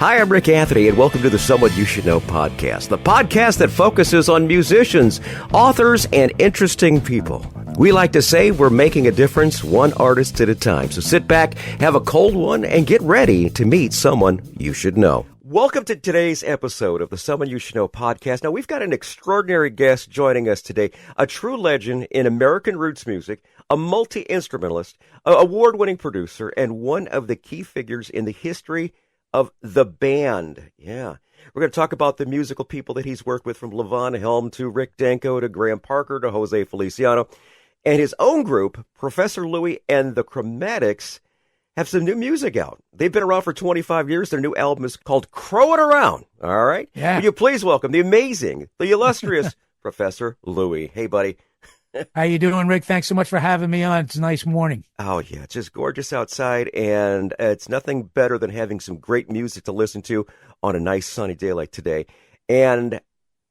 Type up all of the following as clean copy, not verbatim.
Hi, I'm Rick Anthony, and welcome to the Someone You Should Know podcast, the podcast that focuses on musicians, authors, and interesting people. We like to say we're making a difference one artist at a time. So sit back, have a cold one, and get ready to meet someone you should know. Welcome to today's episode of the Someone You Should Know podcast. Now, we've got an extraordinary guest joining us today, a true legend in American roots music, a multi-instrumentalist, award-winning producer, and one of the key figures in the history of the band. Yeah. We're going to talk about the musical people that he's worked with, from Levon Helm to Rick Danko to Graham Parker to Jose Feliciano. And his own group, Professor Louie and The Crowmatix, have some new music out. They've been around for 25 years. Their new album is called Crowin Around. All right? Yeah. Will you please welcome the amazing, the illustrious Professor Louie. Hey, buddy. How you doing, Rick? Thanks so much for having me on. It's a nice morning. Oh, yeah. It's just gorgeous outside, and it's nothing better than having some great music to listen to on a nice sunny day like today. And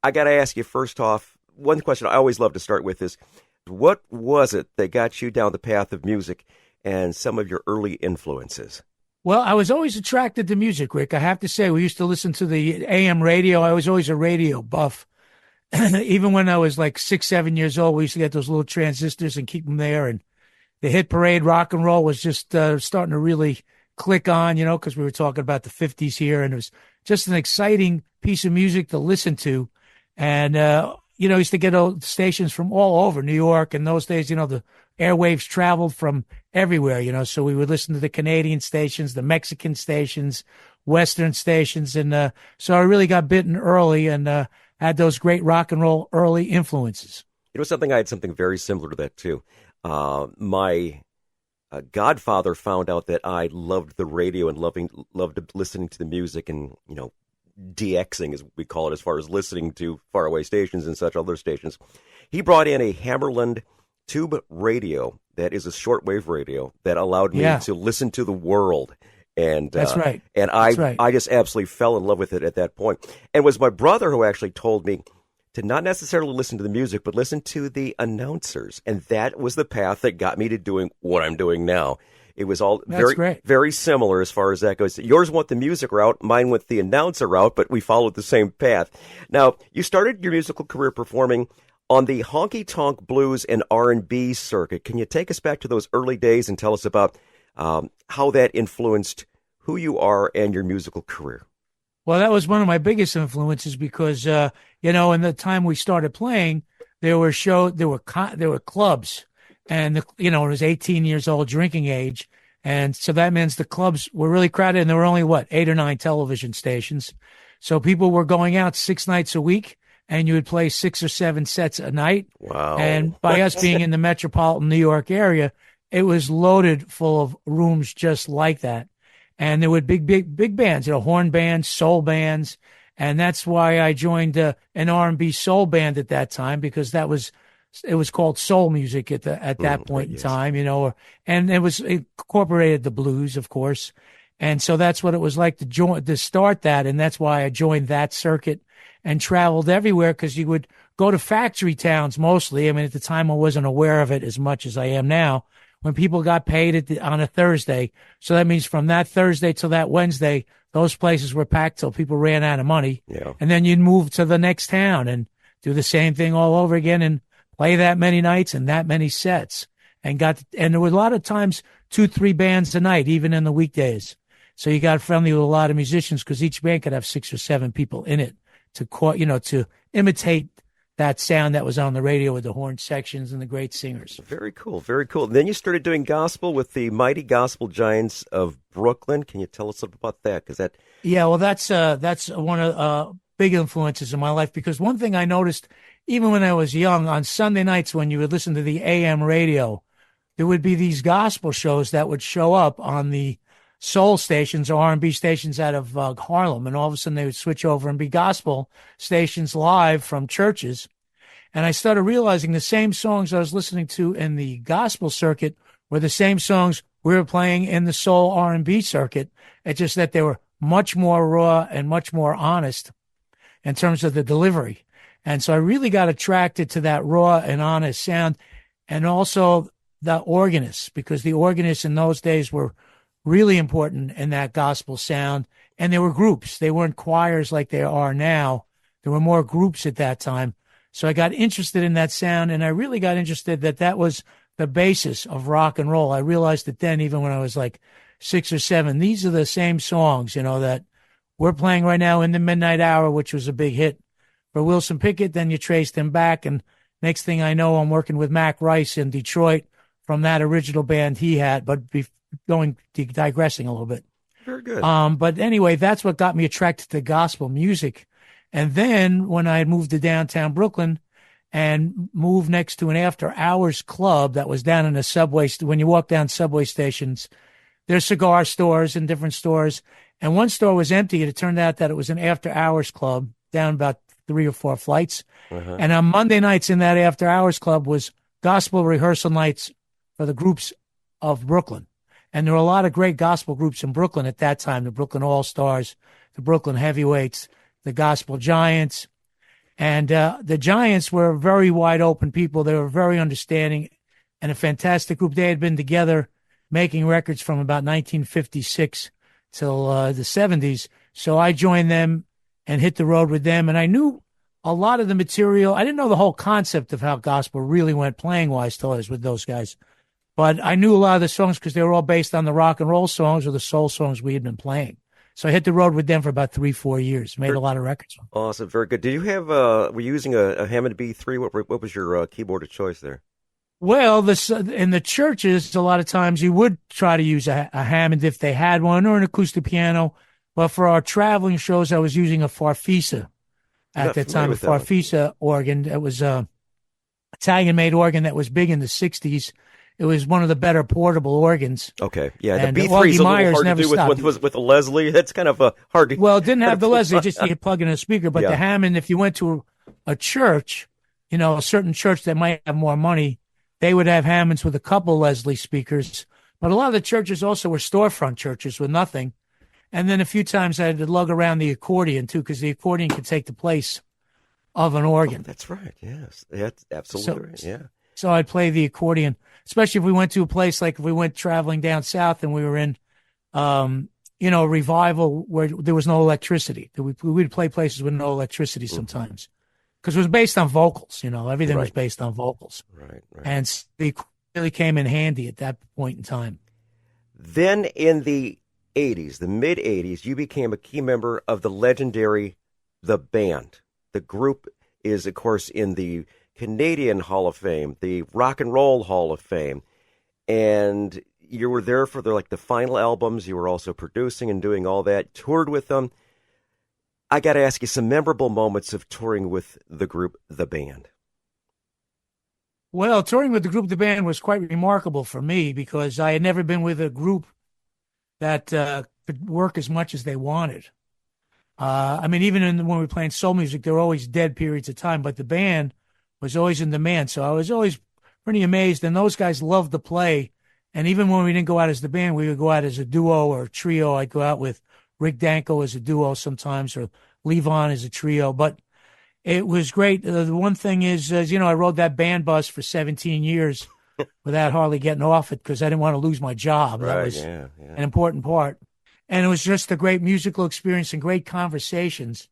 I got to ask you, first off, one question I always love to start with is, what was it that got you down the path of music and some of your early influences? Well, I was always attracted to music, Rick. I have to say, we used to listen to the AM radio. I was always a radio buff. Even when I was like 6, 7 years old, we used to get those little transistors and keep them there. And the hit parade, rock and roll was just starting to really click on, you know, because we were talking about the 50s here. And it was just an exciting piece of music to listen to. And, you know, used to get stations from all over New York. In those days, you know, the airwaves traveled from everywhere, you know, so we would listen to the Canadian stations, the Mexican stations, Western stations. And so I really got bitten early and had those great rock and roll early influences. You know, I had something very similar to that, too. My godfather found out that I loved the radio and loved listening to the music and, you know, DXing, as we call it, as far as listening to faraway stations and such other stations. He brought in a Hammerland tube radio that is a shortwave radio that allowed me to listen to the world. And that's right. And I just absolutely fell in love with it at that point. And it was my brother who actually told me to not necessarily listen to the music, but listen to the announcers. And that was the path that got me to doing what I'm doing now. It was all very similar as far as that goes. Yours went the music route, mine went the announcer route, but we followed the same path. Now, you started your musical career performing on the honky-tonk blues and R&B circuit. Can you take us back to those early days and tell us about how that influenced who you are and your musical career? Well, that was one of my biggest influences because, you know, in the time we started playing, there were clubs. And, you know, it was 18 years old, drinking age. And so that means the clubs were really crowded, and there were only, 8 or 9 television stations. So people were going out 6 nights a week, and you would play 6 or 7 sets a night. Wow. And by us being in the metropolitan New York area, it was loaded full of rooms just like that. And there were big bands, you know, horn bands, soul bands. And that's why I joined an R&B soul band at that time, because it was called soul music at that point in time, you know, and it incorporated the blues, of course. And so that's what it was like to start that. And that's why I joined that circuit and traveled everywhere, because you would go to factory towns mostly. I mean, at the time I wasn't aware of it as much as I am now, when people got paid on a Thursday. So that means from that Thursday till that Wednesday, those places were packed till people ran out of money. Yeah. And then you'd move to the next town and do the same thing all over again and play that many nights and that many sets, and there were a lot of times 2-3 bands a night, even in the weekdays. So you got friendly with a lot of musicians, because each band could have 6 or 7 people in it to imitate that sound that was on the radio with the horn sections and the great singers. Very cool. Very cool. And then you started doing gospel with the Mighty Gospel Giants of Brooklyn. Can you tell us something about that? Yeah, well, that's one of big influences in my life, because one thing I noticed, even when I was young, on Sunday nights when you would listen to the AM radio, there would be these gospel shows that would show up on the soul stations or R&B stations out of Harlem. And all of a sudden they would switch over and be gospel stations live from churches. And I started realizing the same songs I was listening to in the gospel circuit were the same songs we were playing in the soul R&B circuit. It's just that they were much more raw and much more honest in terms of the delivery. And so I really got attracted to that raw and honest sound, and also the organists, because the organists in those days were really important in that gospel sound. and there were groups. They weren't choirs like they are now. There were more groups at that time. So I got interested in that sound, and I really got interested that was the basis of rock and roll. I realized it then, even when I was like 6 or 7. These are the same songs, that we're playing right now in the Midnight Hour, which was a big hit for Wilson Pickett. Then you traced him back, and next thing I know, I'm working with Mac Rice in Detroit from that original band he had, but digressing a little bit. Very good. But anyway, that's what got me attracted to gospel music. And then when I moved to downtown Brooklyn and moved next to an after-hours club that was down in a subway, when you walk down subway stations, there's cigar stores and different stores. And one store was empty, and it turned out that it was an after-hours club down about 3 or 4 flights. Uh-huh. And on Monday nights in that after-hours club was gospel rehearsal nights for the groups of Brooklyn. And there were a lot of great gospel groups in Brooklyn at that time, the Brooklyn All-Stars, the Brooklyn Heavyweights, the Gospel Giants. And the Giants were very wide open people. They were very understanding and a fantastic group. They had been together making records from about 1956 till the 70s. So I joined them and hit the road with them. And I knew a lot of the material. I didn't know the whole concept of how gospel really went playing-wise till I was with those guys. But I knew a lot of the songs because they were all based on the rock and roll songs or the soul songs we had been playing. So I hit the road with them for about 3-4 years. Made a lot of records. Awesome, very good. Did you have? Were you using a Hammond B3? What was your keyboard of choice there? Well, in the churches, a lot of times you would try to use a Hammond if they had one, or an acoustic piano. But for our traveling shows, I was using a Farfisa at that time. A Farfisa organ. It was a Italian-made organ that was big in the '60s. It was one of the better portable organs. Okay, yeah, and the B3 is a little hard to do with a Leslie. That's kind of hard to. Well, it didn't have the Leslie; just you could plug in a speaker. But the Hammond, if you went to a church, a certain church that might have more money, they would have Hammonds with a couple Leslie speakers. But a lot of the churches also were storefront churches with nothing. And then a few times I had to lug around the accordion too, because the accordion could take the place of an organ. Oh, that's right. Yes, that's absolutely right. Yeah. So I'd play the accordion, especially if we went to a place like if we went traveling down south and we were in, a revival where there was no electricity. We'd play places with no electricity sometimes because it was based on vocals. Everything was based on vocals. Right. And it really came in handy at that point in time. Then in the 80s, the mid 80s, you became a key member of the legendary The Band. The group is, of course, in the Canadian Hall of Fame, the Rock and Roll Hall of Fame, and you were there for the final albums. You were also producing and doing all that, toured with them. I got to ask you some memorable moments of touring with the group, The Band. Well, touring with the group, The Band, was quite remarkable for me because I had never been with a group that could work as much as they wanted. Even when we were playing soul music, there were always dead periods of time, but The Band was always in demand. So I was always pretty amazed. And those guys loved to play. And even when we didn't go out as the band, we would go out as a duo or a trio. I'd go out with Rick Danko as a duo sometimes, or Levon as a trio. But it was great. The one thing is, I rode that band bus for 17 years without hardly getting off it because I didn't want to lose my job. That was an important part. And it was just a great musical experience and great conversations.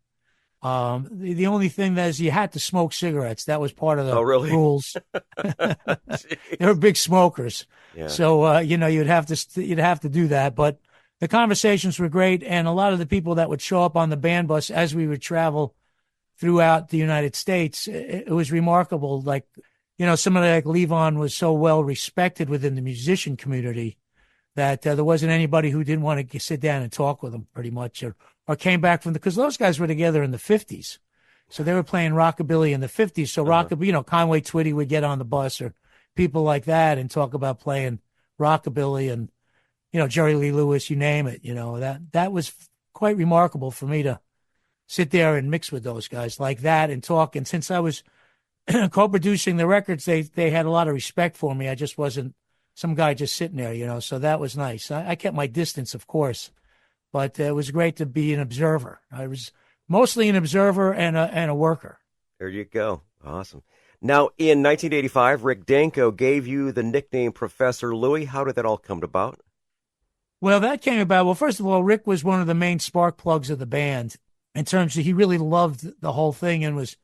The only thing that is you had to smoke cigarettes. That was part of the rules. They were big smokers. Yeah. So, you'd have to do that. But the conversations were great. And a lot of the people that would show up on the band bus as we would travel throughout the United States, it was remarkable. Somebody like Levon was so well respected within the musician community that there wasn't anybody who didn't want to sit down and talk with him pretty much, or came back because those guys were together in the 50s. So they were playing rockabilly in the 50s. So rockabilly, Conway Twitty would get on the bus or people like that and talk about playing rockabilly and, Jerry Lee Lewis, you name it. That was quite remarkable for me to sit there and mix with those guys like that and talk. And since I was co-producing the records, they had a lot of respect for me. I just wasn't some guy just sitting there, so that was nice. I kept my distance, of course, but it was great to be an observer. I was mostly an observer and a worker. There you go. Awesome. Now, in 1985, Rick Danko gave you the nickname Professor Louie. How did that all come about? Well, that came about. Well, first of all, Rick was one of the main spark plugs of the band in terms of he really loved the whole thing and was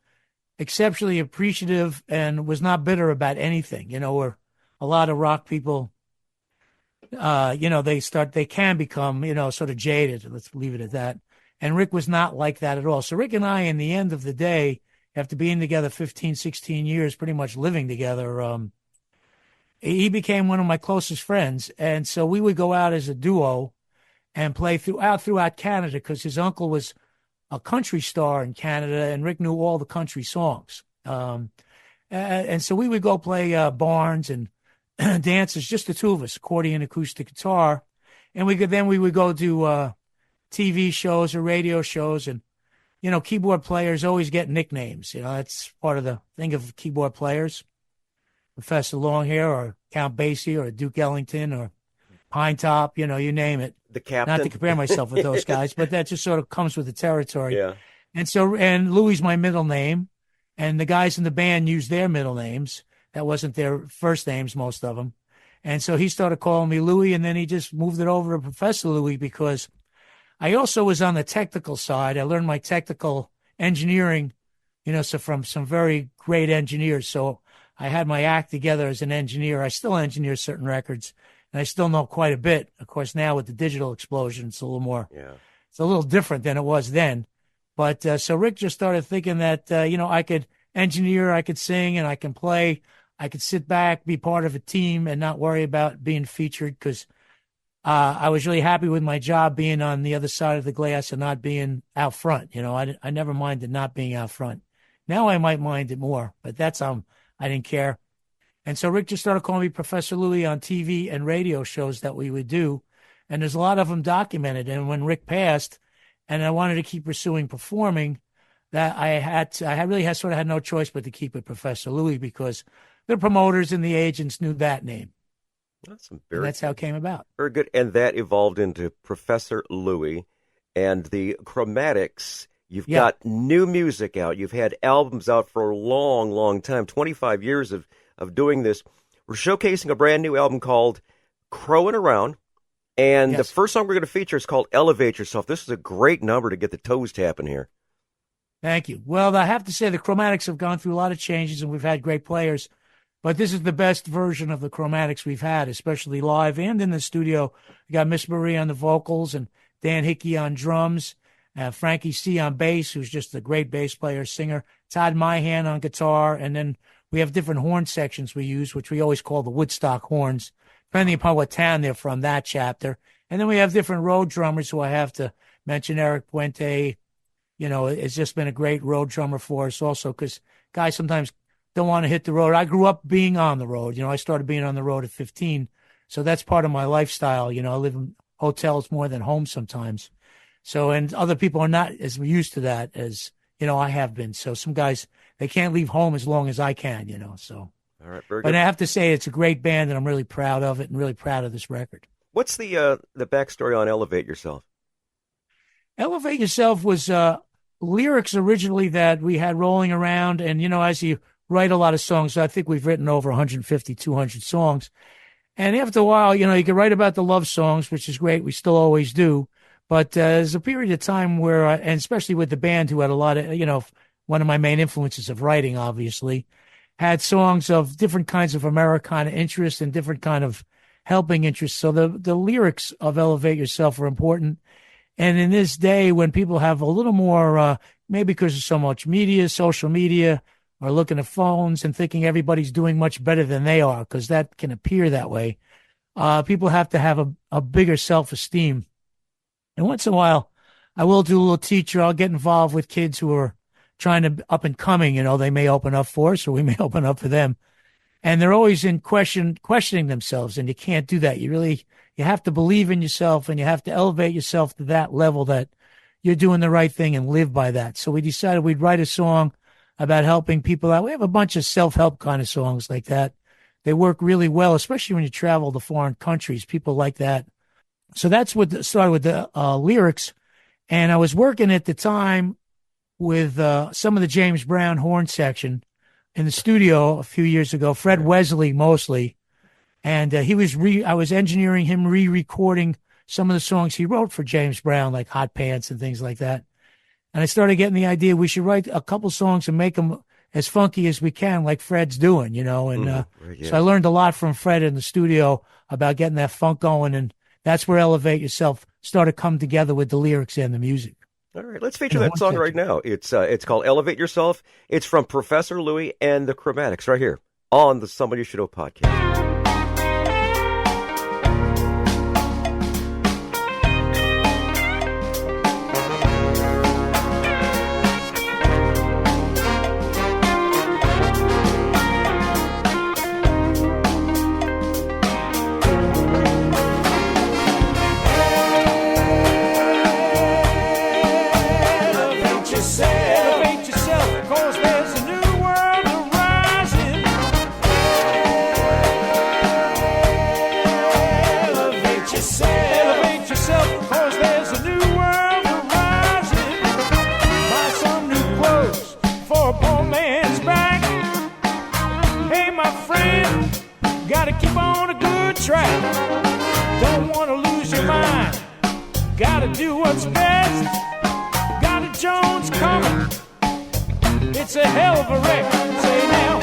exceptionally appreciative and was not bitter about anything. Where a lot of rock people, they can become, sort of jaded. Let's leave it at that. And Rick was not like that at all. So Rick and I, in the end of the day, after being together 15, 16 years, pretty much living together, he became one of my closest friends. And so we would go out as a duo and play throughout Canada because his uncle was a country star in Canada and Rick knew all the country songs. And so we would go play barns and dances, just the two of us, accordion, acoustic guitar. And we would go to TV shows or radio shows. And, keyboard players always get nicknames. That's part of the thing of keyboard players. Professor Longhair or Count Basie or Duke Ellington or Pine Top, you name it. The captain. Not to compare myself with those guys, but that just sort of comes with the territory. Yeah. And Louie's my middle name, and the guys in the band use their middle names. That wasn't their first names, most of them. And so he started calling me Louie, and then he just moved it over to Professor Louie because I also was on the technical side. I learned my technical engineering, so from some very great engineers. So I had my act together as an engineer. I still engineer certain records, and I still know quite a bit. Of course, now with the digital explosion, it's a little more, it's a little different than it was then. But so Rick just started thinking that, I could engineer, I could sing, and I can play. I could sit back, be part of a team, and not worry about being featured because I was really happy with my job being on the other side of the glass and not being out front. I never minded not being out front. Now I might mind it more, but that's I didn't care. And so Rick just started calling me Professor Louie on TV and radio shows that we would do. And there's a lot of them documented. And when Rick passed and I wanted to keep pursuing performing, that I really had no choice but to keep it Professor Louie because the promoters and the agents knew that name. That's how it came about. Very good. And that evolved into Professor Louie and the Crowmatix. You've got new music out. You've had albums out for a long, long time, 25 years of doing this. We're showcasing a brand new album called Crowin Around. And the first song we're going to feature is called Elevate Yourself. This is a great number to get the toes tapping here. Thank you. Well, I have to say the Crowmatix have gone through a lot of changes and we've had great players. But this is the best version of the Crowmatix we've had, especially live and in the studio. We got Miss Marie on the vocals and Dan Hickey on drums. Frankie C. on bass, who's just a great bass player, singer. Todd Myhan on guitar. And then we have different horn sections we use, which we always call the Woodstock horns, depending upon what town they're from, that chapter. And then we have different road drummers who I have to mention. Eric Puente, has just been a great road drummer for us also because guys sometimes don't want to hit the road. I grew up being on the road. I started being on the road at 15. So that's part of my lifestyle. I live in hotels more than home sometimes. So, and other people are not as used to that as, I have been. So some guys, they can't leave home as long as I can, so. All right, very good. But I have to say it's a great band and I'm really proud of it and really proud of this record. What's the backstory on Elevate Yourself? Elevate Yourself was lyrics originally that we had rolling around. And, as you write a lot of songs, I think we've written over 150, 200 songs. And after a while, you can write about the love songs, which is great. We still always do. But there's a period of time where, and especially with the band who had a lot of, one of my main influences of writing, obviously, had songs of different kinds of Americana interest and different kind of helping interests. So the lyrics of Elevate Yourself are important. And in this day when people have a little more, maybe because of so much media, social media, or looking at phones and thinking everybody's doing much better than they are, because that can appear that way, people have to have a bigger self-esteem. And once in a while, I will do a little teacher. I'll get involved with kids who are trying to up and coming. They may open up for us or we may open up for them. And they're always in questioning themselves. And you can't do that. You have to believe in yourself and you have to elevate yourself to that level that you're doing the right thing and live by that. So we decided we'd write a song about helping people out. We have a bunch of self-help kind of songs like that. They work really well, especially when you travel to foreign countries. People like that. So that's what started with the lyrics. And I was working at the time with some of the James Brown horn section in the studio a few years ago, Fred Wesley mostly. And I was engineering him re-recording some of the songs he wrote for James Brown, like Hot Pants and things like that. And I started getting the idea we should write a couple songs and make them as funky as we can, like Fred's doing, you know. And Right, yeah. so I learned a lot from Fred in the studio about getting that funk going. And that's where Elevate Yourself started to come together with the lyrics and the music. All right, let's feature that song right now. It's called Elevate Yourself. It's from Professor Louie and the Crowmatix right here on the Someone You Should Know podcast. Gotta do what's best. Got a Jones coming. It's a hell of a wreck. Say now.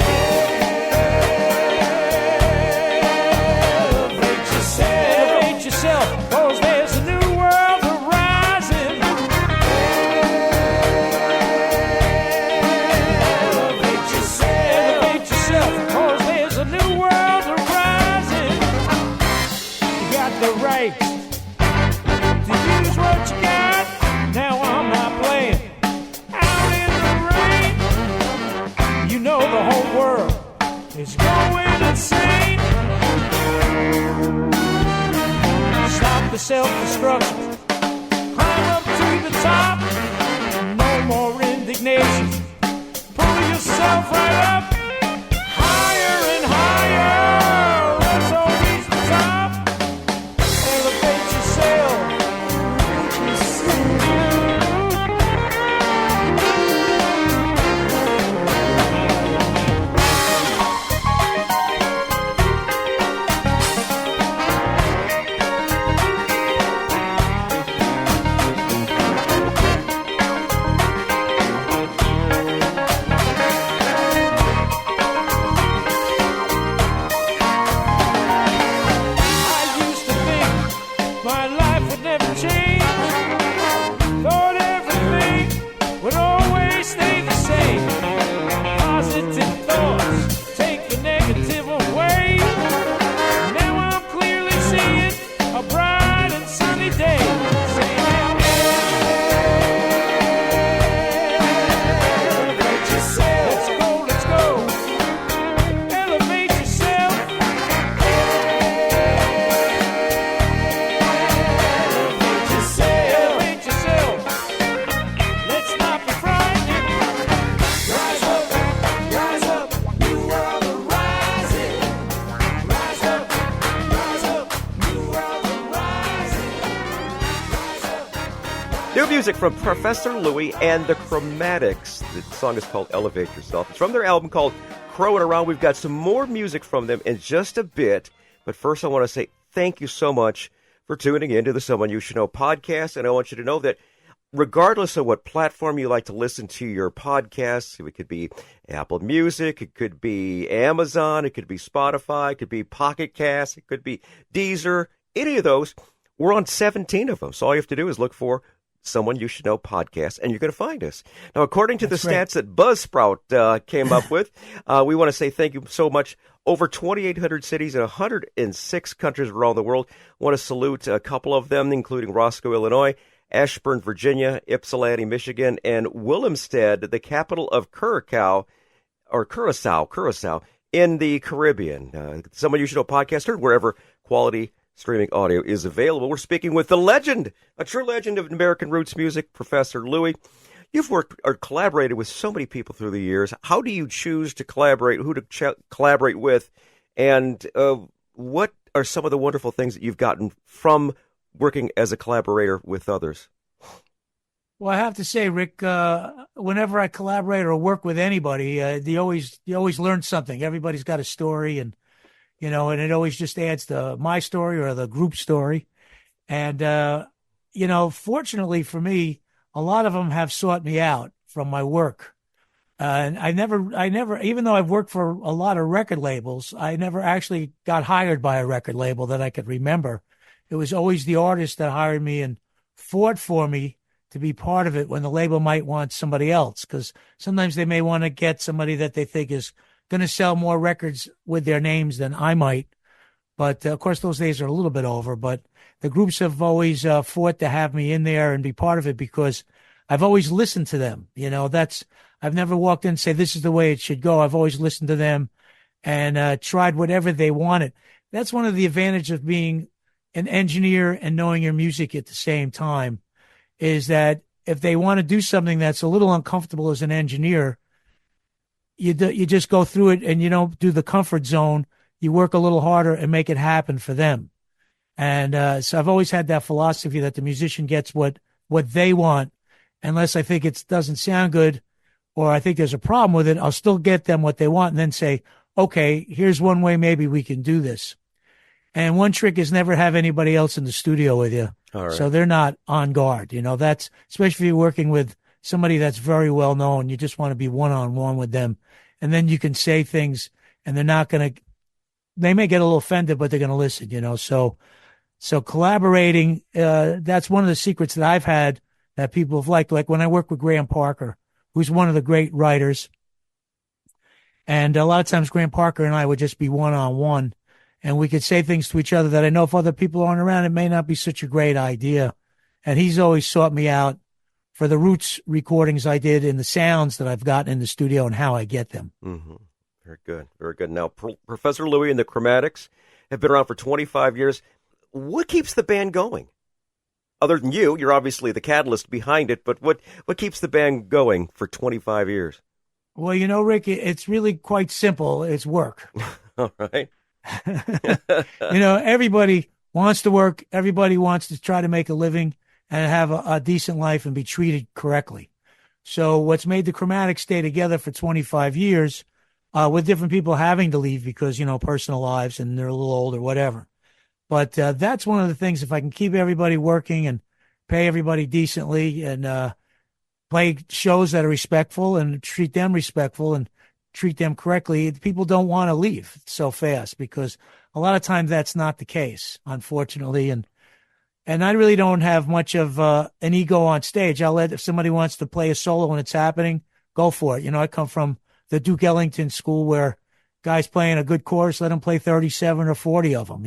Elevate yourself, 'cause there's a new world arising. Elevate yourself, 'cause there's a new world arising. You got the right to use what you got. Now I'm not playing out in the rain. You know the whole world is going insane. Stop the self-destruction. Climb up to the top. No more indignation. Pull yourself right up. Higher and higher. Let's all reach the top. Elevate yourself. My life would never change. Thought everything would always stay the same. Positive thoughts take the negative away. Now I'm clearly seeing a bright and sunny day. Say now, elevate yourself. Let's go, let's go. Elevate yourself. Elevate yourself. Let's not be frightened. Rise up, new world arising. Rise up, new world arising. New music from Professor Louie and the Crowmatix. The song is called Elevate Yourself. It's from their album called Crowin Around. We've got some more music from them in just a bit. But first, I want to say thank you so much for tuning in to the Someone You Should Know podcast. And I want you to know that regardless of what platform you like to listen to your podcasts, it could be Apple Music, it could be Amazon, it could be Spotify, it could be Pocket Cast, it could be Deezer, any of those. We're on 17 of them. So all you have to do is look for Someone You Should Know podcast, and you're going to find us. Now, according to the stats that Buzzsprout came up with, we want to say thank you so much. Over 2,800 cities in 106 countries around the world. Want to salute a couple of them, including Roscoe, Illinois, Ashburn, Virginia, Ypsilanti, Michigan, and Willemstad, the capital of Curacao in the Caribbean. Someone You Should Know podcast heard wherever quality streaming audio is available. We're speaking with the legend, a true legend of American roots music, Professor Louie. You've worked or collaborated with so many people through the years. How do you choose to collaborate, who to collaborate with, and what are some of the wonderful things that you've gotten from working as a collaborator with others? Well, I have to say, Rick, whenever I collaborate or work with anybody, you always learn something. Everybody's got a story, and it always just adds to my story or the group story. And, fortunately for me, a lot of them have sought me out from my work. And I never, even though I've worked for a lot of record labels, I never actually got hired by a record label that I could remember. It was always the artist that hired me and fought for me to be part of it when the label might want somebody else. Because sometimes they may want to get somebody that they think is going to sell more records with their names than I might. But of course, those days are a little bit over. But the groups have always fought to have me in there and be part of it because I've always listened to them. I've never walked in and say, this is the way it should go. I've always listened to them and tried whatever they wanted. That's one of the advantages of being an engineer and knowing your music at the same time, is that if they want to do something that's a little uncomfortable as an engineer, you just go through it and you don't do the comfort zone. You work a little harder and make it happen for them. And so I've always had that philosophy that the musician gets what they want, unless I think it doesn't sound good or I think there's a problem with it. I'll still get them what they want and then say, okay, here's one way maybe we can do this. And one trick is never have anybody else in the studio with you. All right. So they're not on guard. That's especially if you're working with somebody that's very well known. You just want to be one-on-one with them. And then you can say things and they're not going to, they may get a little offended, but they're going to listen, So collaborating, that's one of the secrets that I've had that people have liked. Like when I work with Graham Parker, who's one of the great writers. And a lot of times Graham Parker and I would just be one-on-one. And we could say things to each other that I know if other people aren't around, it may not be such a great idea. And he's always sought me out for the roots recordings I did and the sounds that I've gotten in the studio and how I get them. Mm-hmm. Very good. Very good. Now, Professor Louie and the Crowmatix have been around for 25 years. What keeps the band going? Other than you're obviously the catalyst behind it, but what keeps the band going for 25 years? Well, Rick, it's really quite simple. It's work. All right. Everybody wants to work. Everybody wants to try to make a living and have a decent life and be treated correctly. So what's made the Crowmatix stay together for 25 years, with different people having to leave because, personal lives and they're a little old or whatever. But that's one of the things. If I can keep everybody working and pay everybody decently and play shows that are respectful and treat them respectful and treat them correctly, people don't want to leave so fast because a lot of times that's not the case, unfortunately. And I really don't have much of an ego on stage. If somebody wants to play a solo when it's happening, go for it. I come from the Duke Ellington school where guys playing a good chorus, let them play 37 or 40 of them,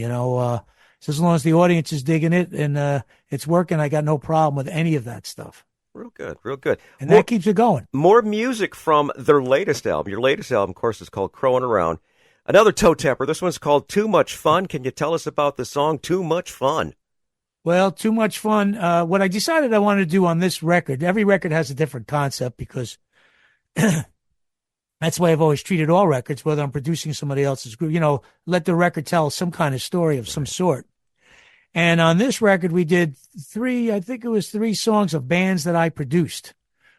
so as long as the audience is digging it and it's working, I got no problem with any of that stuff. Real good, real good. And that keeps it going. More music from their latest album. Your latest album, of course, is called Crowin Around. Another toe tapper. This one's called Too Much Fun. Can you tell us about the song Too Much Fun? Well, Too Much Fun. What I decided I wanted to do on this record, every record has a different concept because that's the way I've always treated all records, whether I'm producing somebody else's group. Let the record tell some kind of story of some sort. And on this record, we did three songs of bands that I produced.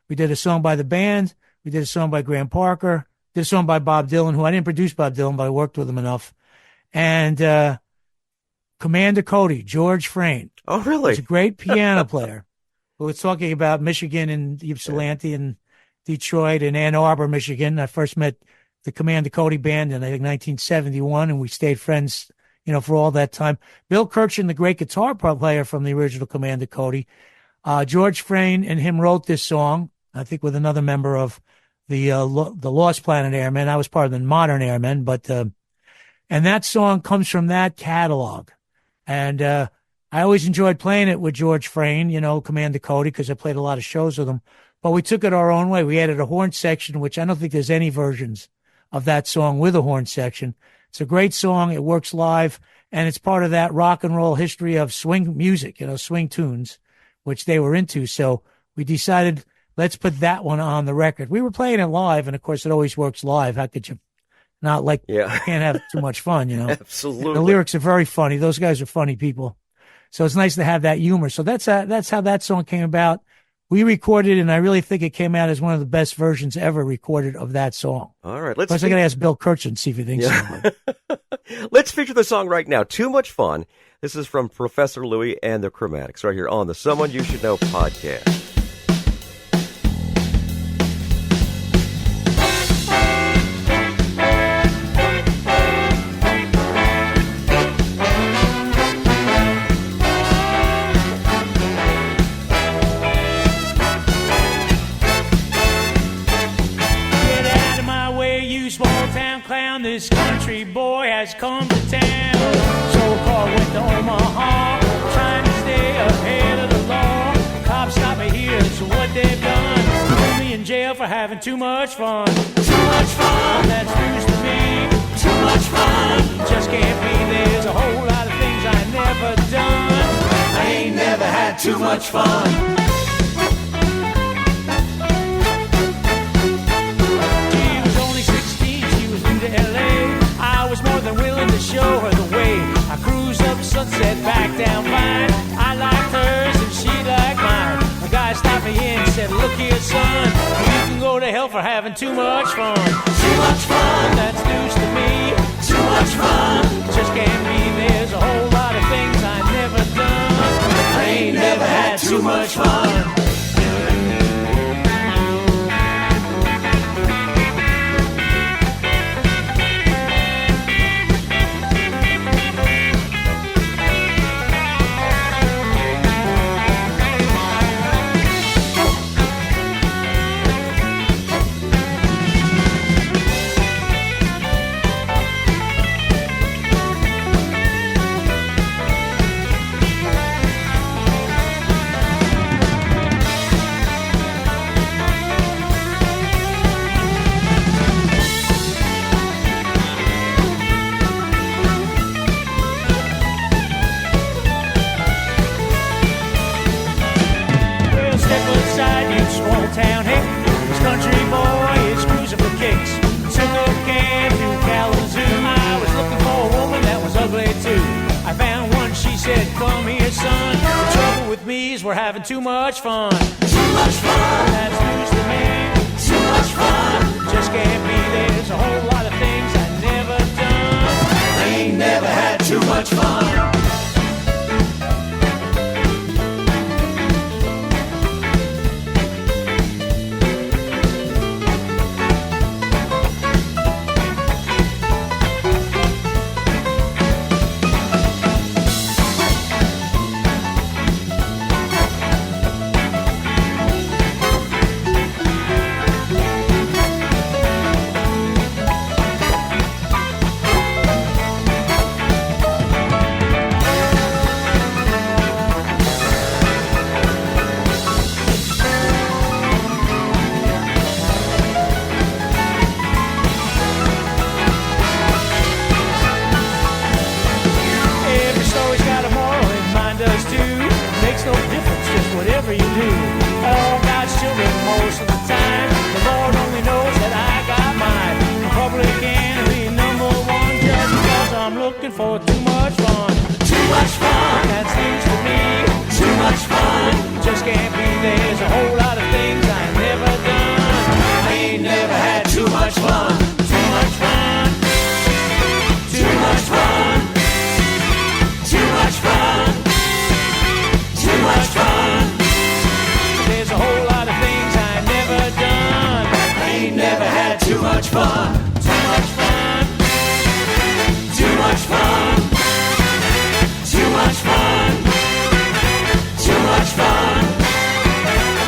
We did a song by the band. We did a song by Graham Parker. Did a song by Bob Dylan, who I didn't produce Bob Dylan, but I worked with him enough. And Commander Cody, George Frayne. Oh, really? He's a great piano player who was talking about Michigan and Ypsilanti and Detroit and Ann Arbor, Michigan. I first met the Commander Cody band in, I think, 1971, and we stayed friends for all that time. Bill Kirchen, the great guitar player from the original Commander Cody. George Frayne and him wrote this song, I think with another member of the Lost Planet Airmen. I was part of the Modern Airmen, but and that song comes from that catalog. And I always enjoyed playing it with George Frayne, Commander Cody, because I played a lot of shows with him. But we took it our own way. We added a horn section, which I don't think there's any versions of that song with a horn section. It's a great song. It works live, and it's part of that rock and roll history of swing music, swing tunes, which they were into. So we decided, let's put that one on the record. We were playing it live, and of course, it always works live. How could you not like? Yeah. You can't have too much fun, Absolutely. The lyrics are very funny. Those guys are funny people. So it's nice to have that humor. So that's how that song came about. We recorded, and I really think it came out as one of the best versions ever recorded of that song. All right. Plus, I got to ask Bill Kirchen, see if he thinks so. Let's feature the song right now. Too Much Fun. This is from Professor Louie and the Crowmatix right here on the Someone You Should Know podcast. This country boy has come to town. So-called went to Omaha, trying to stay ahead of the law. Cops stop me here, so what they've done, put me in jail for having too much fun. Too much fun, that's news to me. Too much fun, just can't be. There's a whole lot of things I never done. I ain't never had too much fun. Show her the way. I cruise up Sunset, back down fine. I liked hers and she liked mine. A guy stopped me in and said, look here, son, you can go to hell for having too much fun. Too much fun, that's news to me. Too much fun, just can't be. There's a whole lot of things I never done. I ain't never had too much fun. We're having too much fun. Too much fun. That's news to me. Too much fun. Just can't be. There's a whole lot of things I never done. I ain't never had too much fun. For too much fun. Too much fun. That's news to me. Too much fun. Just can't be. There's a whole lot of things I never done. I ain't never had too much fun. Too much fun. Too much fun. Too much fun. Too much fun. There's a whole lot of things I never done. I ain't never had too much fun. Too much fun. Too much fun. Too much fun. Too much fun.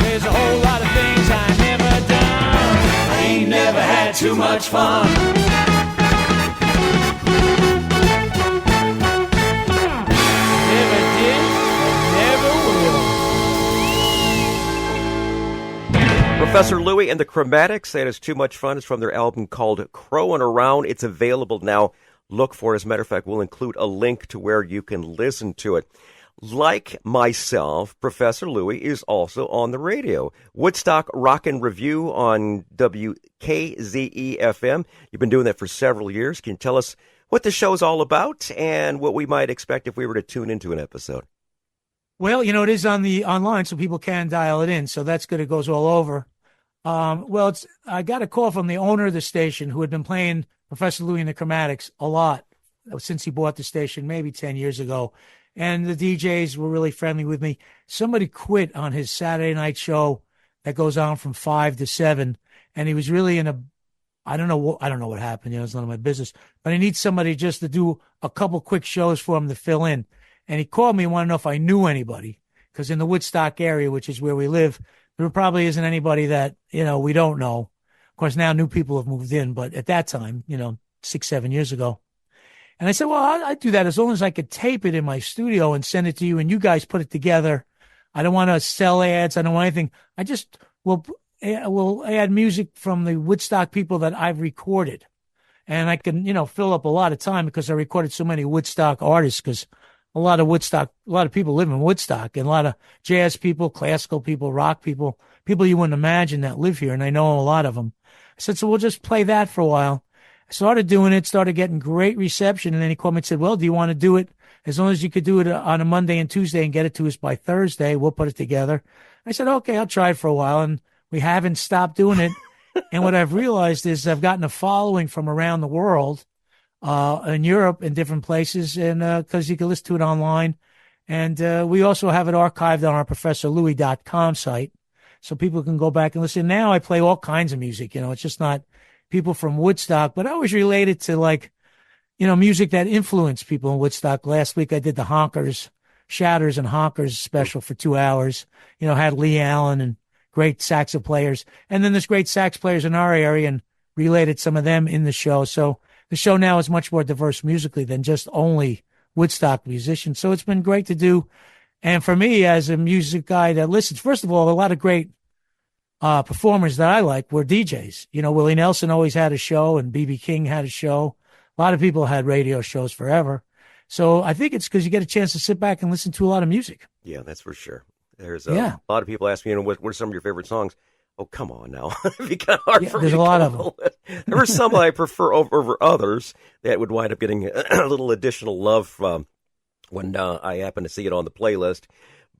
There's a whole lot of things I never done. I ain't never had too much fun. Never did, never will. Professor Louie and the Crowmatix, that is too much fun. It's from their album called Crowin Around. It's available now. Look for it. As a matter of fact, we'll include a link to where you can listen to it. Like myself, Professor Louie is also on the radio. Woodstock Rockin' Review on WKZE-FM. You've been doing that for several years. Can you tell us what the show's all about and what we might expect if we were to tune into an episode? Well, you know, it is on the online, so people can dial it in. So that's good. It goes all over. I got a call from the owner of the station who had been playing Professor Louie and the Crowmatix a lot since he bought the station maybe 10 years ago. and the DJs were really friendly with me. Somebody quit on his Saturday night show that goes on from 5 to 7, and he was really in a I don't know what happened. It's none of my business. But I need somebody just to do a couple quick shows for him to fill in. And he called me and wanted to know if I knew anybody, because in the Woodstock area, which is where we live, there probably isn't anybody that we don't know. Of course, now new people have moved in, but at that time, 6-7 years ago. And I said, well, I'd do that as long as I could tape it in my studio and send it to you, and you guys put it together. I don't want to sell ads. I don't want anything. I just will add music from the Woodstock people that I've recorded. And I can, fill up a lot of time because I recorded so many Woodstock artists, because a lot of people live in Woodstock, and a lot of jazz people, classical people, rock people you wouldn't imagine that live here. And I know a lot of them. I said, so we'll just play that for a while. I started doing it, started getting great reception. And then he called me and said, well, do you want to do it? As long as you could do it on a Monday and Tuesday and get it to us by Thursday, we'll put it together. I said, okay, I'll try it for a while. And we haven't stopped doing it. And what I've realized is I've gotten a following from around the world, in Europe and different places, and because you can listen to it online. And we also have it archived on our ProfessorLouie.com site, so people can go back and listen. Now I play all kinds of music. It's just not people from Woodstock, but I always relate it to music that influenced people in Woodstock. Last week I did the Honkers, Shatters and Honkers special for 2 hours. Had Lee Allen and great sax players. And then there's great sax players in our area, and related some of them in the show. So the show now is much more diverse musically than just only Woodstock musicians. So it's been great to do. And for me, as a music guy that listens, first of all, a lot of great performers that I like were DJs. Willie Nelson always had a show, and B.B. King had a show. A lot of people had radio shows forever. So I think it's because you get a chance to sit back and listen to a lot of music. Yeah, that's for sure. There's a lot of people ask me, what are some of your favorite songs? Oh, come on now. It'd be kind of hard for me. There's a lot of them. There are some I prefer over others that would wind up getting a little additional love from when I happen to see it on the playlist.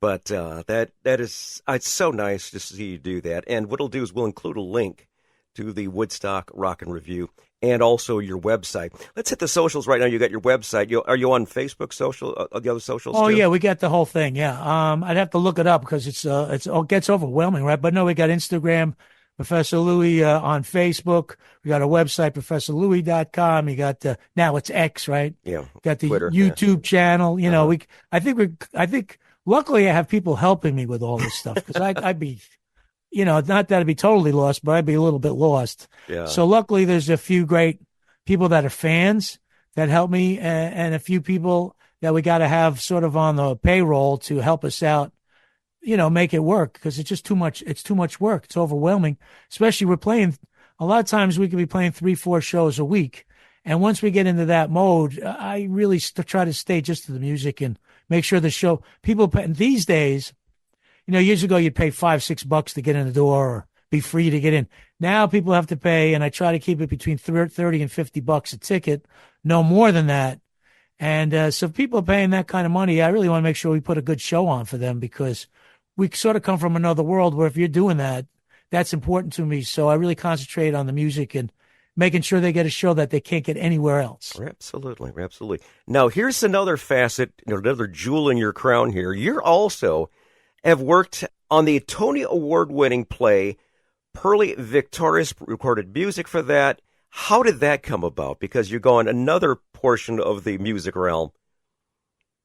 But that is, it's so nice to see you do that. And what it'll do is we'll include a link to the Woodstock Rockin' Review and also your website. Let's hit the socials right now. You got your website. Are you on Facebook, social, the other socials? Oh, too? yeah, we got the whole thing. Yeah. I'd have to look it up because it gets overwhelming, right? But no, we got Instagram, Professor Louie, on Facebook. We got our website, ProfessorLouie.com. You got, now it's X, right? Yeah. Got the Twitter, YouTube channel. I think luckily I have people helping me with all this stuff, because I'd be, not that I'd be totally lost, but I'd be a little bit lost. Yeah. So luckily there's a few great people that are fans that help me, and a few people that we got to have sort of on the payroll to help us out, make it work, because it's just too much. It's too much work. It's overwhelming, especially we're playing. A lot of times we could be playing 3-4 shows a week. And once we get into that mode, I really try to stay just to the music and make sure the show these days, years ago you'd pay $5-6 to get in the door or be free to get in. Now people have to pay, and I try to keep it between $30 and $50 a ticket, no more than that. And so if people are paying that kind of money, I really want to make sure we put a good show on for them, because we sort of come from another world where if you're doing that, that's important to me. So I really concentrate on the music and making sure they get a show that they can't get anywhere else. Absolutely, absolutely. Now, here's another facet, another jewel in your crown here. You're also have worked on the Tony Award-winning play Pearly Victorious, recorded music for that. How did that come about? Because you're going another portion of the music realm.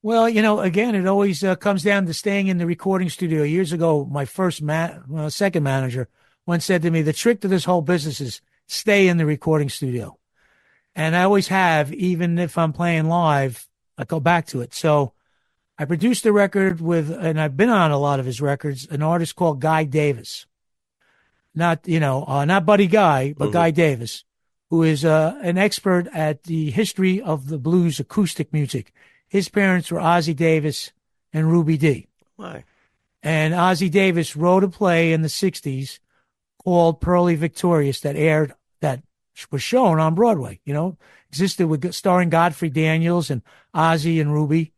Well, again, it always comes down to staying in the recording studio. Years ago, my second manager once said to me, the trick to this whole business is stay in the recording studio. And I always have, even if I'm playing live, I go back to it. So I produced a record and I've been on a lot of his records, an artist called Guy Davis. Not Buddy Guy, but Guy Davis, who is an expert at the history of the blues acoustic music. His parents were Ozzie Davis and Ruby Dee. Why? And Ozzie Davis wrote a play in the 60s called Pearly Victorious that was shown on Broadway, existed starring Godfrey Daniels and Ozzie and Ruby.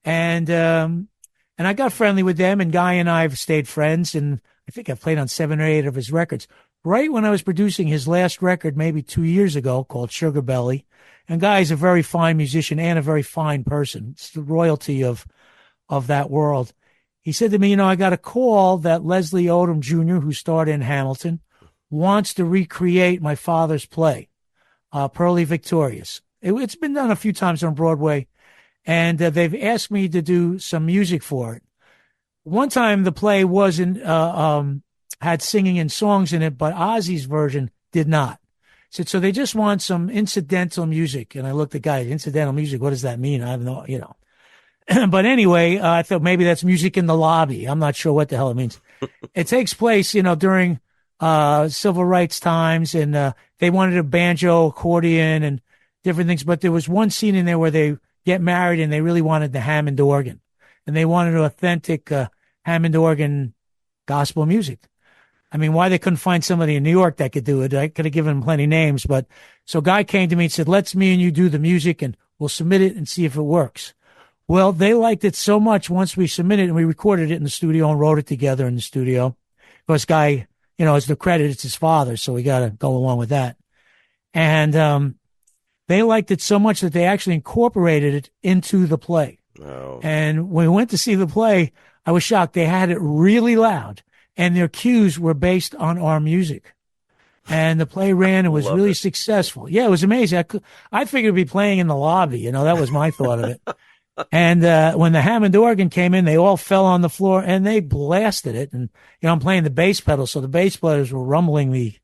And I got friendly with them, and Guy and I have stayed friends, and I think I've played on 7 or 8 of his records. right when I was producing his last record, maybe 2 years ago, called Sugar Belly. And Guy is a very fine musician and a very fine person. It's the royalty of that world. He said to me, I got a call that Leslie Odom Jr., who starred in Hamilton, wants to recreate my father's play, Pearly Victorious. It's been done a few times on Broadway, and they've asked me to do some music for it. One time the play wasn't had singing and songs in it, but Ozzy's version did not. Said, so they just want some incidental music. And I looked at Guy, incidental music, what does that mean? I have no, But anyway, I thought maybe that's music in the lobby. I'm not sure what the hell it means. It takes place, during civil rights times, and they wanted a banjo, accordion, and different things. But there was one scene in there where they get married, and they really wanted the Hammond organ, and they wanted authentic Hammond organ gospel music. I mean, why they couldn't find somebody in New York that could do it? I could have given them plenty of names, but so Guy came to me and said, "Let's me and you do the music, and we'll submit it and see if it works." Well, they liked it so much once we submitted it, and we recorded it in the studio and wrote it together in the studio. Of course, Guy, as the credit, it's his father, so we got to go along with that. And they liked it so much that they actually incorporated it into the play. Oh. And when we went to see the play, I was shocked. They had it really loud, and their cues were based on our music. And the play ran and was really successful. Yeah, it was amazing. I figured it'd be playing in the lobby. That was my thought of it. And when the Hammond organ came in, they all fell on the floor and they blasted it. And I'm playing the bass pedal, so the bass players were rumbling the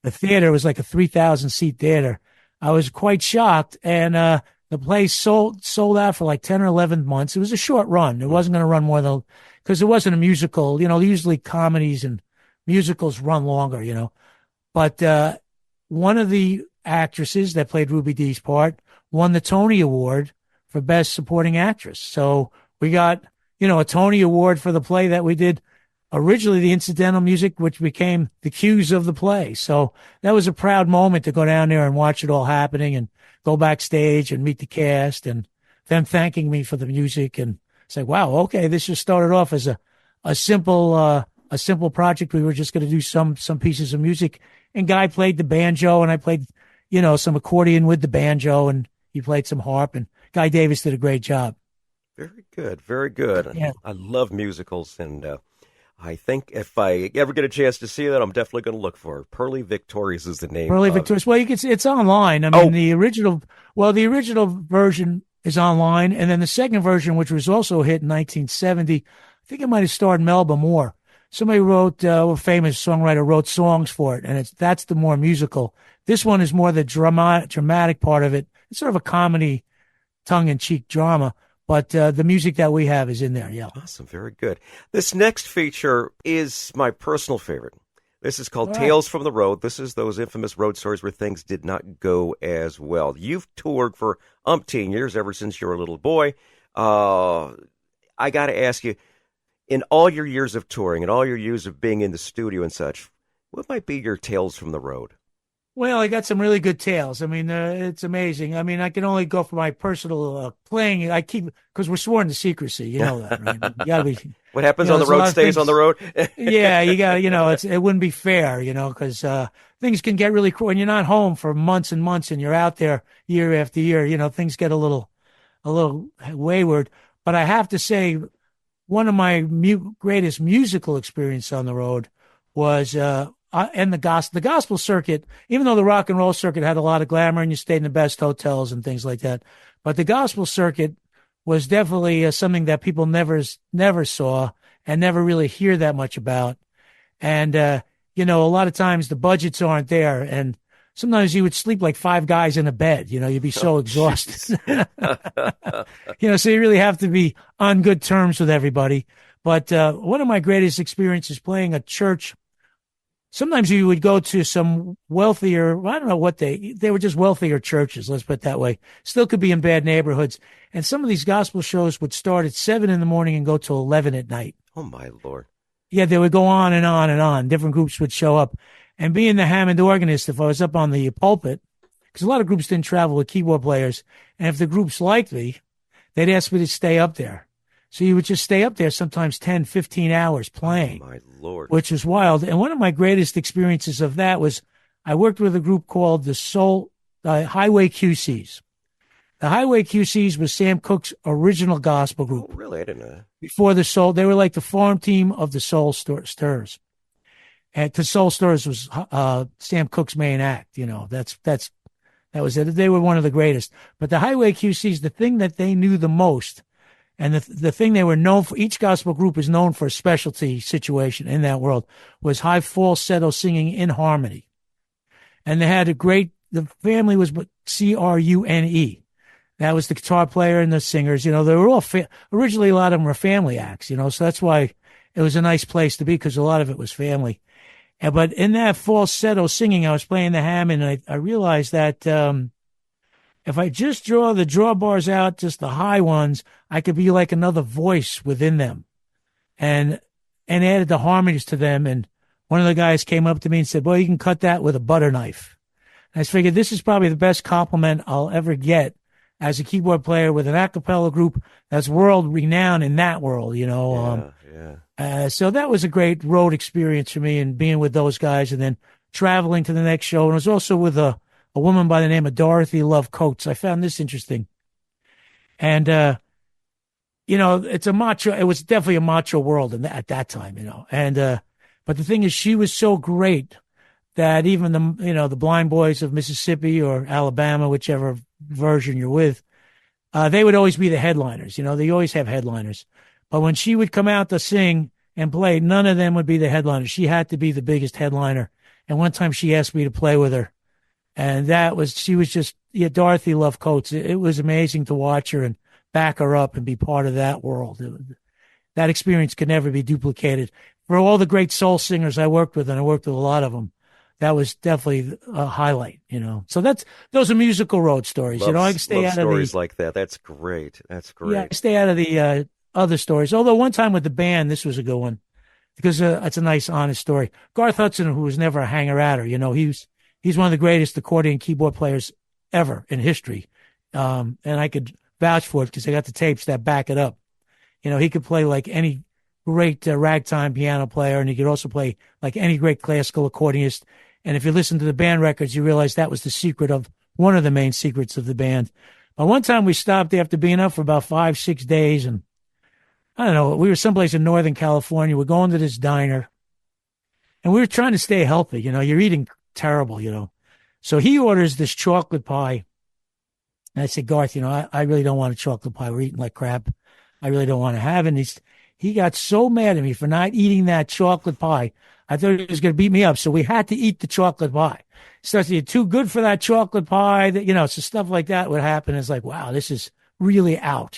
theater. It was like a 3,000 seat theater. I was quite shocked, and the play sold out for like 10 or 11 months. It was a short run. It wasn't going to run more than, because it wasn't a musical. Usually comedies and musicals run longer. But one of the actresses that played Ruby Dee's part won the Tony Award for Best Supporting Actress. So we got, a Tony Award for the play that we did originally, the incidental music, which became the cues of the play. So that was a proud moment to go down there and watch it all happening and go backstage and meet the cast and them thanking me for the music. And it's like, wow, okay, this just started off as a simple project. We were just going to do some pieces of music, and Guy played the banjo, and I played, some accordion with the banjo, and he played some harp, and Guy Davis did a great job. Very good. Very good. Yeah. I love musicals, and I think if I ever get a chance to see that, I'm definitely going to look for it. Pearly Victorious is the name. Pearly Victorious. Well, it's online. I mean, the original version is online, and then the second version, which was also a hit in 1970, I think it might have starred Melba Moore. Somebody wrote, a famous songwriter wrote songs for it, and that's the more musical. This one is more the dramatic part of it. It's sort of a comedy, tongue-in-cheek drama, but the music that we have is in there, yeah. Awesome, very good. This next feature is my personal favorite. This is called Tales from the Road. This is those infamous road stories where things did not go as well. You've toured for umpteen years, ever since you were a little boy. I got to ask you, in all your years of touring and all your years of being in the studio and such, what might be your tales from the road? Well, I got some really good tales. I mean, it's amazing. I mean, I can only go for my personal playing. Because we're sworn to secrecy. You know that, right? You gotta be. What happens on the road stays on the road. Yeah, you got. It wouldn't be fair. Because things can get really cruel when you're not home for months and months, and you're out there year after year. Things get a little wayward. But I have to say, one of my greatest musical experience on the road was and the gospel circuit. Even though the rock and roll circuit had a lot of glamour and you stayed in the best hotels and things like that, but the gospel circuit was definitely something that people never saw and never really hear that much about. And a lot of times the budgets aren't there, and sometimes you would sleep like five guys in a bed. You'd be so exhausted. So you really have to be on good terms with everybody. But one of my greatest experiences playing a church, sometimes you would go to some wealthier, I don't know what they were just wealthier churches, let's put it that way. Still could be in bad neighborhoods. And some of these gospel shows would start at 7 a.m. and go till 11 at night. Oh, my Lord. Yeah, they would go on and on and on. Different groups would show up. And being the Hammond organist, if I was up on the pulpit, because a lot of groups didn't travel with keyboard players, and if the groups liked me, they'd ask me to stay up there. So you would just stay up there sometimes 10, 15 hours playing, Oh, my Lord. which was wild. And one of my greatest experiences of that was I worked with a group called the Highway QCs. The Highway QCs was Sam Cooke's original gospel group. Oh, really? I didn't know that. Before the Soul, they were like the farm team of the Soul Stirrers. And the Soul Stirrers was Sam Cooke's main act. That was it. They were one of the greatest. But the Highway QCs, the thing that they knew the most, and the thing they were known for, each gospel group is known for a specialty situation in that world, was high falsetto singing in harmony. And they had the family was Crune. That was the guitar player and the singers. They were all, originally a lot of them were family acts, so that's why it was a nice place to be, because a lot of it was family. But in that falsetto singing, I was playing the Hammond, and I realized that if I just draw the drawbars out, just the high ones, I could be like another voice within them, and added the harmonies to them. And one of the guys came up to me and said, "Boy, you can cut that with a butter knife." And I figured this is probably the best compliment I'll ever get as a keyboard player with an a cappella group that's world renowned in that world, So that was a great road experience for me, and being with those guys and then traveling to the next show. And I was also with a woman by the name of Dorothy Love Coates. I found this interesting. And, it was definitely a macho world at that time, And, but the thing is, she was so great that even the Blind Boys of Mississippi or Alabama, whichever version you're with, they would always be the headliners. They always have headliners. But when she would come out to sing and play, none of them would be the headliners. She had to be the biggest headliner. And one time she asked me to play with her. And she was just, Dorothy Love Coates. It was amazing to watch her and back her up and be part of that world. That experience could never be duplicated. For all the great soul singers I worked with, and I worked with a lot of them, that was definitely a highlight, So those are musical road stories. I can stay out of stories like that. That's great. That's great. Yeah, I stay out of the other stories. Although one time with the band, this was a good one, because it's a nice, honest story. Garth Hudson, who was never a hanger-outer, he's one of the greatest accordion keyboard players ever in history. And I could vouch for it because I got the tapes that back it up. He could play like any great ragtime piano player, and he could also play like any great classical accordionist. And if you listen to the band records, you realize that was one of the main secrets of the band. But one time we stopped after being up for about 5-6 days, and I don't know, we were someplace in Northern California. We're going to this diner, and we were trying to stay healthy. You're eating terrible, So he orders this chocolate pie. And I said, Garth, I really don't want a chocolate pie. We're eating like crap. I really don't want to have it. And he got so mad at me for not eating that chocolate pie. I thought he was going to beat me up. So we had to eat the chocolate pie. So you're too good for that chocolate pie. So stuff like that would happen. It's like, wow, this is really out,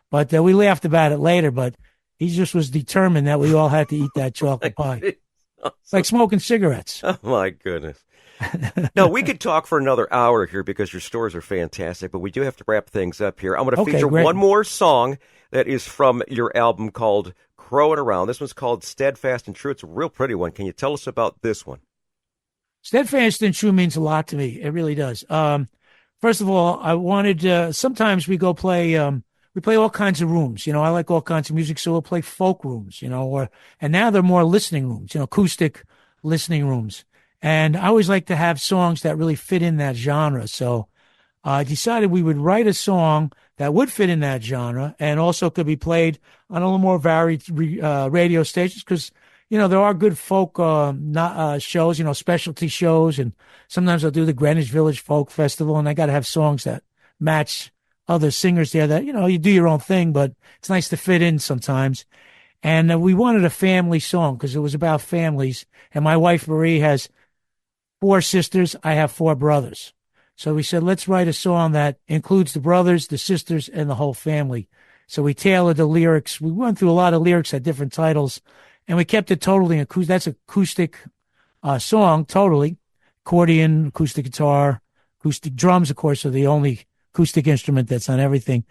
But we laughed about it later. But he just was determined that we all had to eat that chocolate pie. It's like smoking cigarettes. Oh, my goodness. No, we could talk for another hour here because your stories are fantastic, but we do have to wrap things up here. I'm going to feature one more song that is from your album called Crowin Around. This one's called Steadfast and True. It's a real pretty one. Can you tell us about this one? Steadfast and True means a lot to me. It really does. First of all, I wanted sometimes we go play we play all kinds of rooms. I like all kinds of music, so we'll play folk rooms, and now they're more listening rooms, acoustic listening rooms. And I always like to have songs that really fit in that genre. So I decided we would write a song that would fit in that genre and also could be played on a little more varied radio stations because, there are good folk shows, specialty shows. And sometimes I'll do the Greenwich Village Folk Festival, and I got to have songs that match other singers there that, you do your own thing, but it's nice to fit in sometimes. And we wanted a family song because it was about families. And my wife, Marie, has 4 sisters. I have 4 brothers. So we said, let's write a song that includes the brothers, the sisters, and the whole family. So we tailored the lyrics. We went through a lot of lyrics at different titles, and we kept it totally acoustic. That's acoustic song, totally. Accordion, acoustic guitar, acoustic drums, of course, are the only acoustic instrument that's on everything.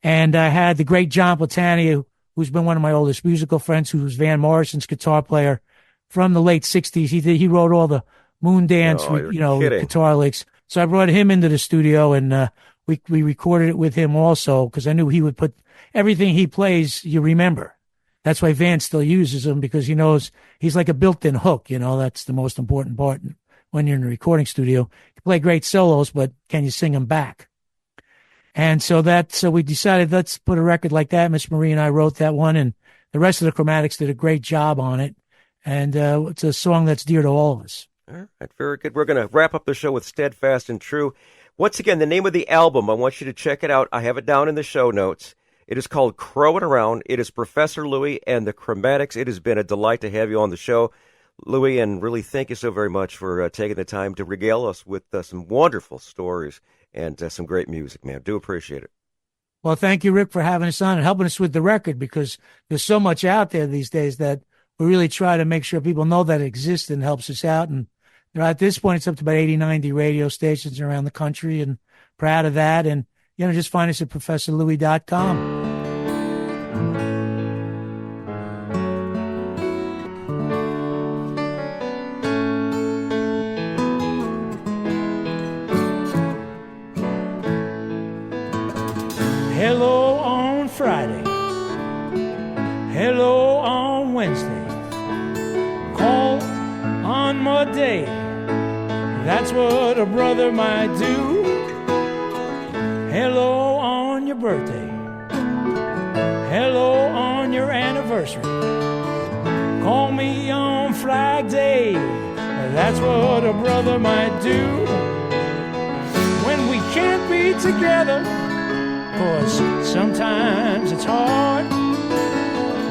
And I had the great John Platania, who's been one of my oldest musical friends, who was Van Morrison's guitar player from the late 60s. He wrote all the Moon Dance, guitar licks. So I brought him into the studio, and we recorded it with him also because I knew he would put everything he plays, you remember. That's why Van still uses him because he knows he's like a built-in hook. That's the most important part when you're in a recording studio. You play great solos, but can you sing them back? And so we decided let's put a record like that. Miss Marie and I wrote that one, and the rest of the Crowmatix did a great job on it. And it's a song that's dear to all of us. All right, very good. We're going to wrap up the show with Steadfast and True. Once again, the name of the album, I want you to check it out. I have it down in the show notes. It is called Crowin Around. It is Professor Louie and the Crowmatix. It has been a delight to have you on the show, Louie, and really thank you so very much for taking the time to regale us with some wonderful stories and some great music, man. Do appreciate it. Well, thank you, Rick, for having us on and helping us with the record because there's so much out there these days that we really try to make sure people know that it exists and helps us out. And at this point, it's up to about 80, 90 radio stations around the country, and proud of that. And just find us at ProfessorLouie.com. Hello on Friday. Hello on Wednesday. Call on Monday. That's what a brother might do. Hello on your birthday. Hello on your anniversary. Call me on Flag Day. That's what a brother might do. When we can't be together, 'cause sometimes it's hard.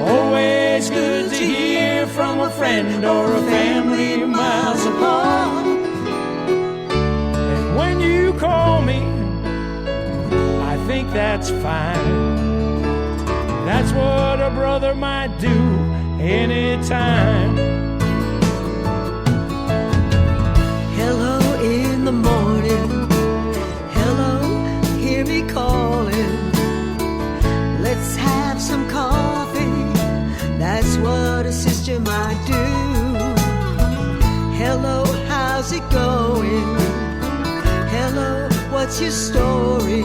Always good to hear from a friend or a family miles apart. And when you call me, I think that's fine. That's what a brother might do anytime. Hello in the morning. Hello, hear me calling. Let's have some coffee. That's what a sister might do. Hello, how's it going? Hello, what's your story?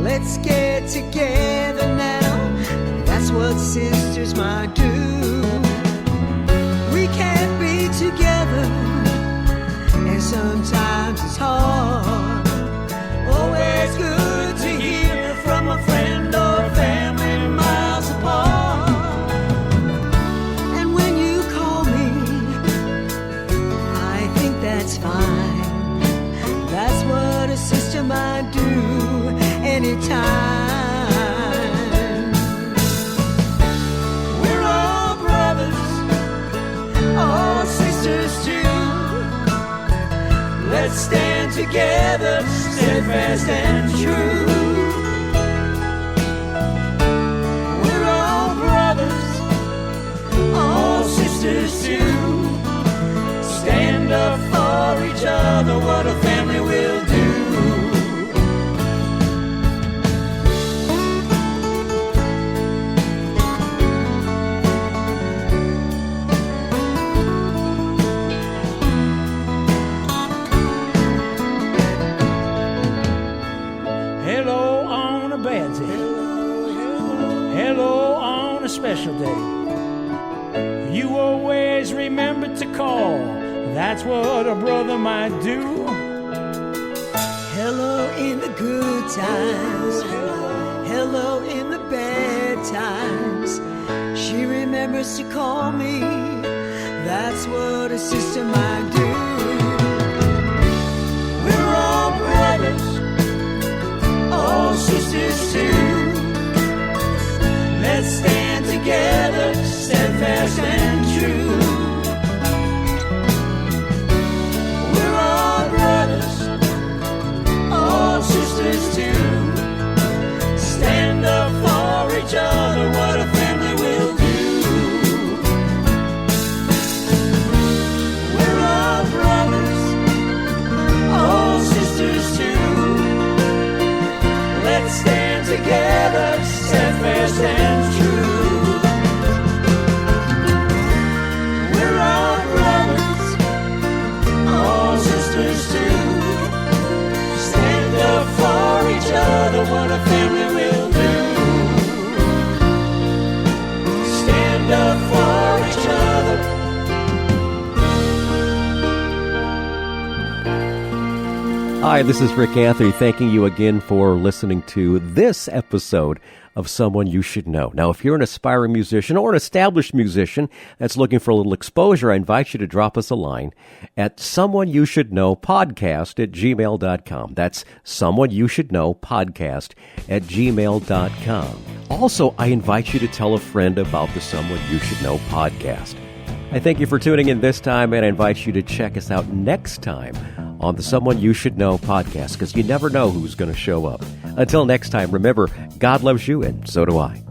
Let's get together now. That's what sisters might do. We can't be together, and sometimes it's hard. Always good to hear from a friend or family miles apart. And when you call me, I think that's fine. That's what a sister might do anytime. We're all brothers, all sisters too. Let's stand together, steadfast and true. We're all brothers, all sisters too. Stand up for each other, what a family will do. Hello on a bad day. Hello on a special day. You always remember to call. That's what a brother might do. Hello in the good times. Hello in the bad times. She remembers to call me. That's what a sister might do. We're all brothers, all sisters too. Let's stand together, steadfast and true. We're all brothers, all sisters too. Stand up for each other, what a family will do. We're all brothers, all sisters too. Let's stand together, steadfast and true. Hi, this is Rick Anthony, thanking you again for listening to this episode of Someone You Should Know. Now, if you're an aspiring musician or an established musician that's looking for a little exposure, I invite you to drop us a line at someoneyoushouldknowpodcast@gmail.com. That's someoneyoushouldknowpodcast@gmail.com. Also, I invite you to tell a friend about the Someone You Should Know podcast. I thank you for tuning in this time, and I invite you to check us out next time on the Someone You Should Know podcast, because you never know who's going to show up. Until next time, remember, God loves you, and so do I.